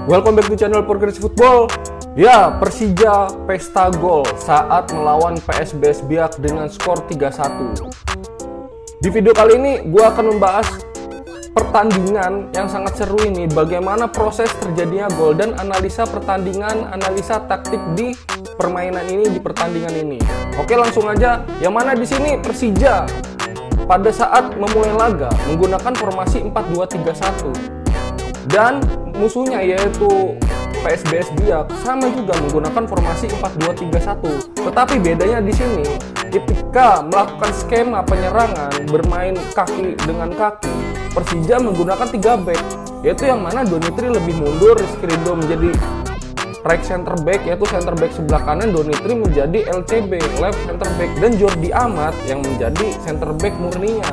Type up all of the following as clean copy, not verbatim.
Welcome back to channel Progressive Football. Ya, Persija pesta gol saat melawan PSBS Biak dengan skor 3-1. Di video kali ini gue akan membahas pertandingan yang sangat seru ini, bagaimana proses terjadinya gol dan analisa pertandingan, analisa taktik di permainan ini, di pertandingan ini. Oke, langsung aja. Yang mana di sini Persija pada saat memulai laga menggunakan formasi 4-2-3-1 dan musuhnya yaitu PSBS Biak sama juga menggunakan formasi 4-2-3-1. Tetapi bedanya di sini ketika melakukan skema penyerangan bermain kaki dengan kaki, Persija menggunakan 3 back, yaitu yang mana Donitri lebih mundur, Rizky Ridho menjadi right center back yaitu center back sebelah kanan, Donitri menjadi LCB left center back, dan Jordi Amat yang menjadi center back murninya.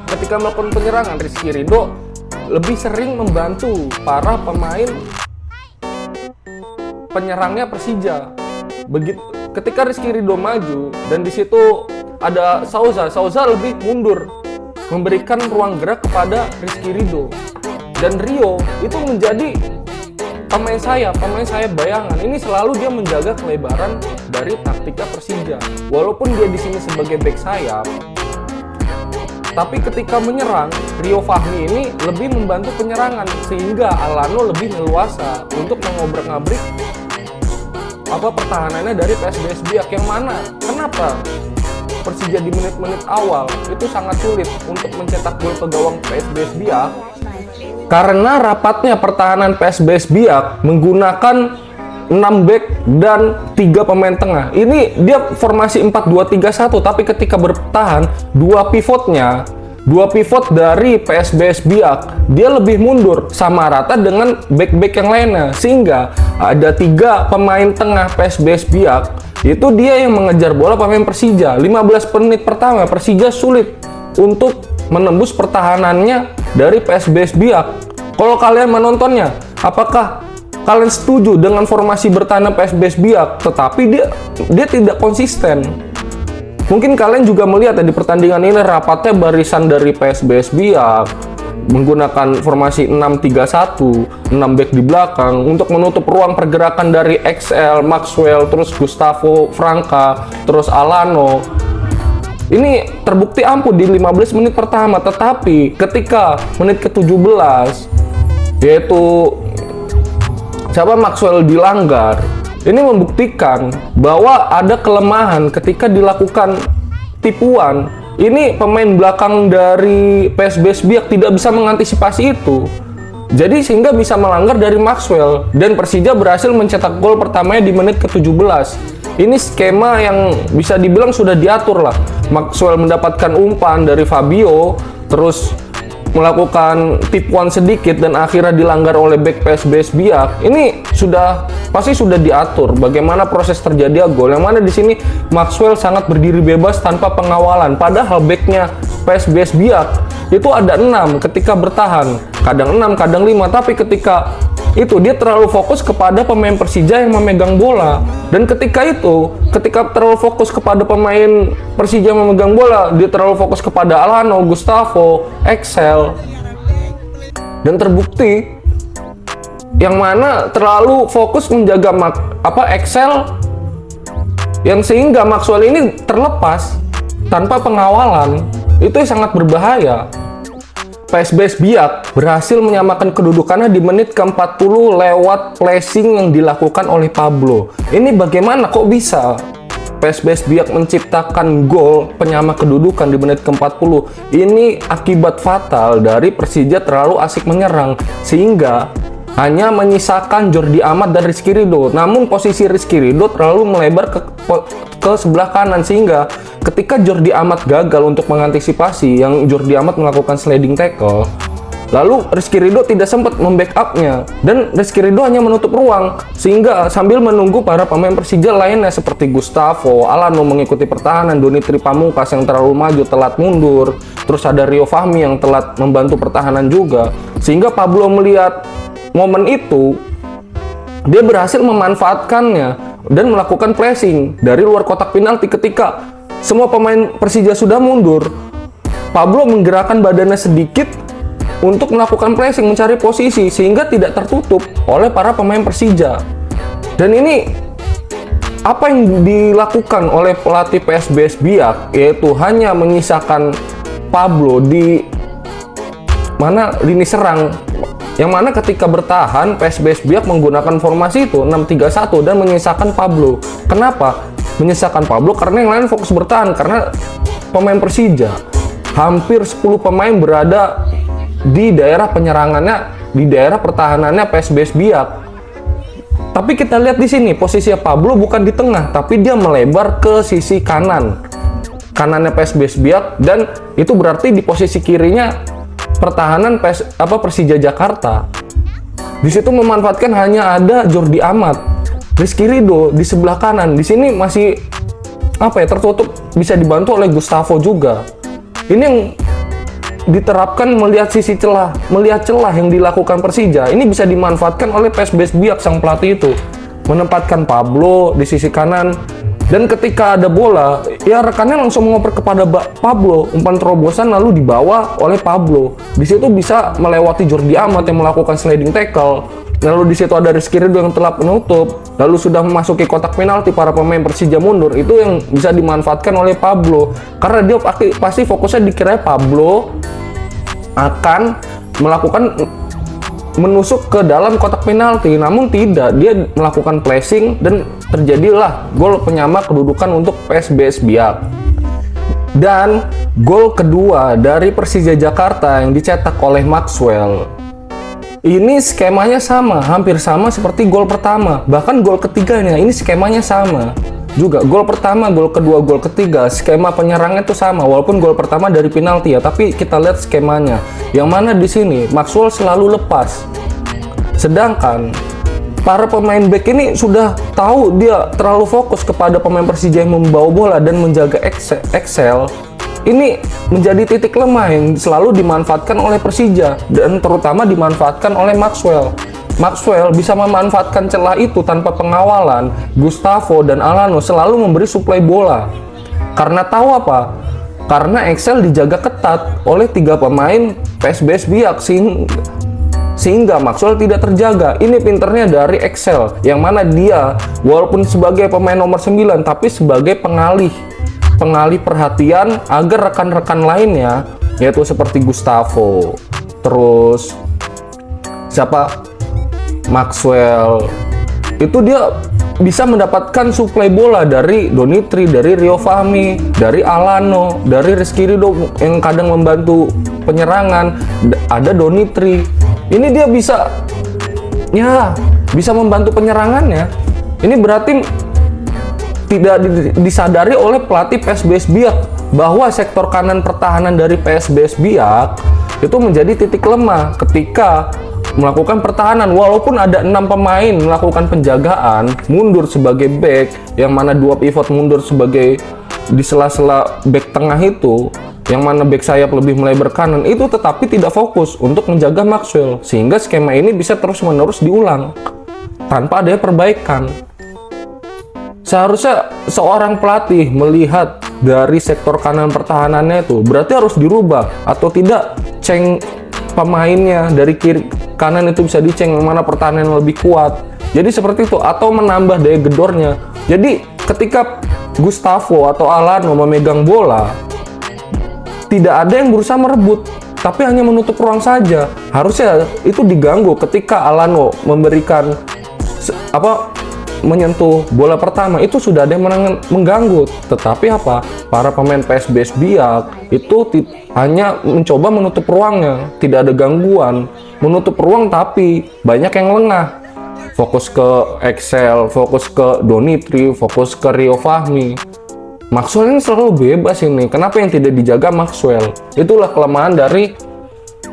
Ketika melakukan penyerangan, Rizky Ridho lebih sering membantu para pemain penyerangnya Persija. Begitu ketika Rizky Ridho maju dan di situ ada Souza lebih mundur, memberikan ruang gerak kepada Rizky Ridho, dan Rio itu menjadi pemain sayap bayangan. Ini selalu dia menjaga kelebaran dari taktika Persija. Walaupun dia di sini sebagai back sayap, tapi ketika menyerang, Rio Fahmi ini lebih membantu penyerangan sehingga Alano lebih leluasa untuk mengobrak-ngabrik pertahanannya dari PSBS Biak. Yang mana kenapa Persija di menit-menit awal itu sangat sulit untuk mencetak gol ke gawang PSBS Biak? Karena rapatnya pertahanan PSBS Biak menggunakan 6 back dan 3 pemain tengah. Ini dia formasi 4-2-3-1, tapi ketika bertahan, 2 pivot dari PSBS Biak, dia lebih mundur sama rata dengan back-back yang lainnya, sehingga ada 3 pemain tengah PSBS Biak, itu dia yang mengejar bola pemain Persija. 15 menit pertama Persija sulit untuk menembus pertahanannya dari PSBS Biak. Kalau kalian menontonnya, apakah kalian setuju dengan formasi bertahan PSBS Biak? Tetapi dia tidak konsisten. Mungkin kalian juga melihat ya, di pertandingan ini rapatnya barisan dari PSBS Biak menggunakan formasi 6-3-1, 6 back di belakang untuk menutup ruang pergerakan dari XL, Maxwell, terus Gustavo Franca, terus Alano. Ini terbukti ampuh di 15 menit pertama, tetapi ketika menit ke-17 yaitu Maxwell dilanggar, ini membuktikan bahwa ada kelemahan ketika dilakukan tipuan. Ini pemain belakang dari PSBS Biak tidak bisa mengantisipasi itu, jadi sehingga bisa melanggar dari Maxwell, dan Persija berhasil mencetak gol pertamanya di menit ke-17. Ini skema yang bisa dibilang sudah diatur lah. Maxwell mendapatkan umpan dari Fabio, terus melakukan tipuan sedikit dan akhirnya dilanggar oleh back PSBS Biak. Ini pasti sudah diatur bagaimana proses terjadi gol. Yang mana di sini Maxwell sangat berdiri bebas tanpa pengawalan. Padahal backnya PSBS Biak itu ada 6 ketika bertahan, kadang 6, kadang 5. Tapi ketika itu dia terlalu fokus kepada pemain Persija yang memegang bola, dan ketika terlalu fokus kepada pemain Persija yang memegang bola, dia terlalu fokus kepada Alano, Gustavo, Excel, dan terbukti yang mana terlalu fokus menjaga Excel, yang sehingga Maxwell ini terlepas tanpa pengawalan. Itu sangat berbahaya. PSBS Biak berhasil menyamakan kedudukannya di menit ke-40 lewat flashing yang dilakukan oleh Pablo. Ini bagaimana kok bisa PSBS Biak menciptakan gol penyama kedudukan di menit ke-40? Ini akibat fatal dari Persija terlalu asik menyerang sehingga hanya menyisakan Jordi Amat dan Rizky Ridho. Namun posisi Rizky Ridho terlalu melebar ke sebelah kanan, sehingga ketika Jordi Amat gagal untuk mengantisipasi, yang Jordi Amat melakukan sliding tackle, lalu Rizky Ridho tidak sempat membackupnya, dan Rizky Ridho hanya menutup ruang, sehingga sambil menunggu para pemain Persija lainnya seperti Gustavo, Alano mengikuti pertahanan, Donitri Pamungkas yang terlalu maju telat mundur, terus ada Rio Fahmi yang telat membantu pertahanan juga, sehingga Pablo melihat momen itu, dia berhasil memanfaatkannya dan melakukan pressing dari luar kotak penalti. Ketika semua pemain Persija sudah mundur, Pablo menggerakkan badannya sedikit untuk melakukan pressing, mencari posisi sehingga tidak tertutup oleh para pemain Persija. Dan ini apa yang dilakukan oleh pelatih PSBS Biak, yaitu hanya menyisakan Pablo di mana lini serang, yang mana ketika bertahan PSBS Biak menggunakan formasi itu 6-3-1 dan menyisakan Pablo. Kenapa menyisakan Pablo? Karena yang lain fokus bertahan, karena pemain Persija hampir 10 pemain berada di daerah penyerangannya, di daerah pertahanannya PSBS Biak. Tapi kita lihat di sini posisi Pablo bukan di tengah, tapi dia melebar ke sisi kanannya PSBS Biak, dan itu berarti di posisi kirinya pertahanan Persija Jakarta. Di situ memanfaatkan hanya ada Jordi Amat, Rizky Ridho di sebelah kanan. Di sini masih tertutup, bisa dibantu oleh Gustavo juga. Ini yang diterapkan melihat sisi celah, melihat celah yang dilakukan Persija. Ini bisa dimanfaatkan oleh PSBS Biak, sang pelatih itu menempatkan Pablo di sisi kanan, dan ketika ada bola ya rekannya langsung mengoper kepada Pablo, umpan terobosan lalu dibawa oleh Pablo. Di situ bisa melewati Jordi Amat yang melakukan sliding tackle, lalu di situ ada Rizky Ridho yang telah penutup, lalu sudah memasuki kotak penalti, para pemain Persija mundur. Itu yang bisa dimanfaatkan oleh Pablo, karena dia pasti fokusnya dikira Pablo akan melakukan menusuk ke dalam kotak penalti, namun tidak, dia melakukan pressing dan terjadilah gol penyama kedudukan untuk PSBS Biak. Dan gol kedua dari Persija Jakarta yang dicetak oleh Maxwell, ini skemanya sama, hampir sama seperti gol pertama, bahkan gol ketiganya ini skemanya sama juga. Gol pertama, gol kedua, gol ketiga, skema penyerangnya itu sama, walaupun gol pertama dari penalti ya, tapi kita lihat skemanya. Yang mana di sini Maxwell selalu lepas, sedangkan para pemain back ini sudah tahu dia terlalu fokus kepada pemain Persija yang membawa bola dan menjaga Excel. Ini menjadi titik lemah yang selalu dimanfaatkan oleh Persija, dan terutama dimanfaatkan oleh Maxwell. Maxwell bisa memanfaatkan celah itu tanpa pengawalan. Gustavo dan Alano selalu memberi suplai bola. Karena tahu apa? Karena Excel dijaga ketat oleh 3 pemain PSBS Biak, sehingga Maxwell tidak terjaga. Ini pinternya dari Excel, yang mana dia walaupun sebagai pemain nomor 9 tapi sebagai pengalih perhatian agar rekan-rekan lainnya, yaitu seperti Gustavo, terus Maxwell, itu dia bisa mendapatkan suplai bola dari Donitri, dari Rio Fahmi, dari Alano, dari Rizky Ridho yang kadang membantu penyerangan, ada Donitri. Ini dia bisa membantu penyerangannya. Ini berarti tidak disadari oleh pelatih PSBS Biak bahwa sektor kanan pertahanan dari PSBS Biak itu menjadi titik lemah ketika melakukan pertahanan. Walaupun ada 6 pemain melakukan penjagaan, mundur sebagai back, yang mana 2 pivot mundur sebagai di sela-sela back tengah itu, yang mana back sayap lebih melebar kanan, itu tetapi tidak fokus untuk menjaga Maxwell, sehingga skema ini bisa terus-menerus diulang tanpa ada perbaikan. Seharusnya seorang pelatih melihat dari sektor kanan pertahanannya itu berarti harus dirubah, atau tidak ceng pemainnya dari kiri kanan itu bisa diceng, yang mana pertahanan yang lebih kuat. Jadi seperti itu, atau menambah daya gedornya. Jadi ketika Gustavo atau Alano memegang bola, tidak ada yang berusaha merebut, tapi hanya menutup ruang saja. Harusnya itu diganggu ketika Alano memberikan menyentuh bola pertama, itu sudah ada yang mengganggu. Tetapi para pemain PSBS Biak itu hanya mencoba menutup ruangnya, tidak ada gangguan, menutup ruang tapi banyak yang lengah. Fokus ke Excel, fokus ke Donitri, fokus ke Rio Fahmi. Maxwell ini selalu bebas ini. Kenapa yang tidak dijaga Maxwell? Itulah kelemahan dari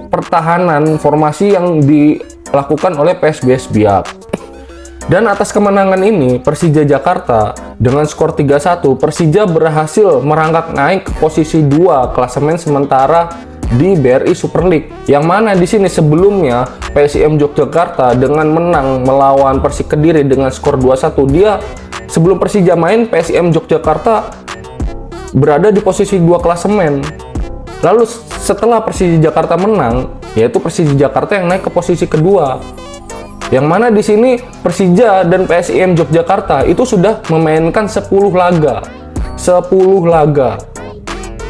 pertahanan formasi yang dilakukan oleh PSBS Biak. Dan atas kemenangan ini, Persija Jakarta dengan skor 3-1, Persija berhasil merangkak naik ke posisi 2 klasemen sementara di BRI Super League. Yang mana di sini sebelumnya PSIM Yogyakarta dengan menang melawan Persik Kediri dengan skor 2-1, dia sebelum Persija main, PSIM Yogyakarta berada di posisi 2 klasemen. Lalu setelah Persija Jakarta menang, yaitu Persija Jakarta yang naik ke posisi kedua. Yang mana di sini Persija dan PSIM Yogyakarta itu sudah memainkan 10 laga. 10 laga.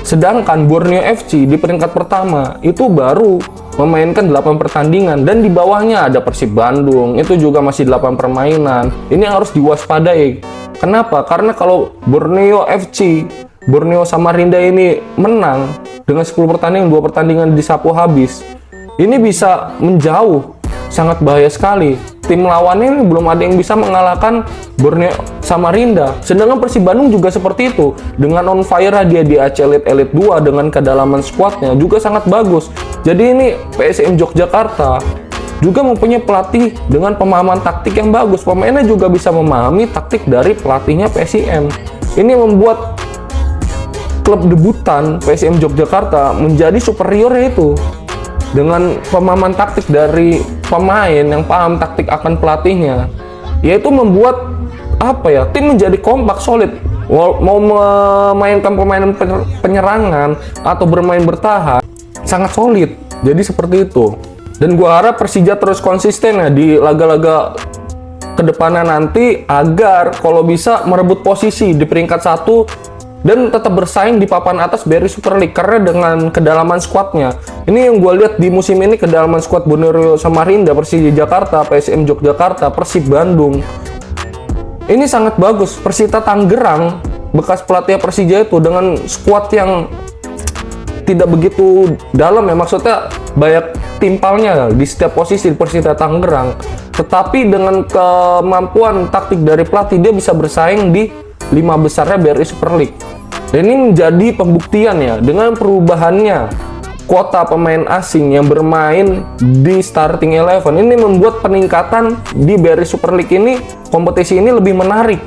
Sedangkan Borneo FC di peringkat pertama itu baru memainkan 8 pertandingan, dan di bawahnya ada Persib Bandung, itu juga masih 8 permainan. Ini yang harus diwaspadai. Kenapa? Karena kalau Borneo FC, Borneo Samarinda ini menang dengan 10 pertandingan, 2 pertandingan disapu habis, ini bisa menjauh, sangat bahaya sekali. Tim lawannya ini belum ada yang bisa mengalahkan Borneo Samarinda. Sedangkan Persib Bandung juga seperti itu. Dengan on fire dia di ACL Elite 2 dengan kedalaman skuadnya juga sangat bagus. Jadi ini PSM Yogyakarta juga mempunyai pelatih dengan pemahaman taktik yang bagus. Pemainnya juga bisa memahami taktik dari pelatihnya PSIM. Ini membuat klub debutan PSM Yogyakarta menjadi superior, itu dengan pemahaman taktik dari pemain yang paham taktik akan pelatihnya, yaitu membuat tim menjadi kompak, solid. Mau memainkan permainan penyerangan atau bermain bertahan sangat solid. Jadi seperti itu. Dan gua harap Persija terus konsisten ya di laga-laga kedepannya nanti, agar kalau bisa merebut posisi di peringkat 1 dan tetap bersaing di papan atas BRI Super League. Karena dengan kedalaman skuadnya, ini yang gue lihat di musim ini, kedalaman skuad Borneo Samarinda, Persija Jakarta, PSM Yogyakarta, Persib Bandung, ini sangat bagus. Persita Tangerang, bekas pelatih Persija itu, dengan skuad yang tidak begitu dalam ya, maksudnya banyak timpalnya di setiap posisi di Persita Tangerang, tetapi dengan kemampuan taktik dari pelatih dia bisa bersaing di 5 besarnya BRI Super League. Dan ini menjadi pembuktian ya, dengan perubahannya kuota pemain asing yang bermain di starting 11, ini membuat peningkatan di BRI Super League ini, kompetisi ini lebih menarik.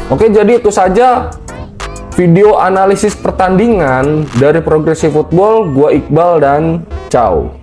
Oke, jadi itu saja video analisis pertandingan dari Progresif Football. Gua Iqbal dan ciao.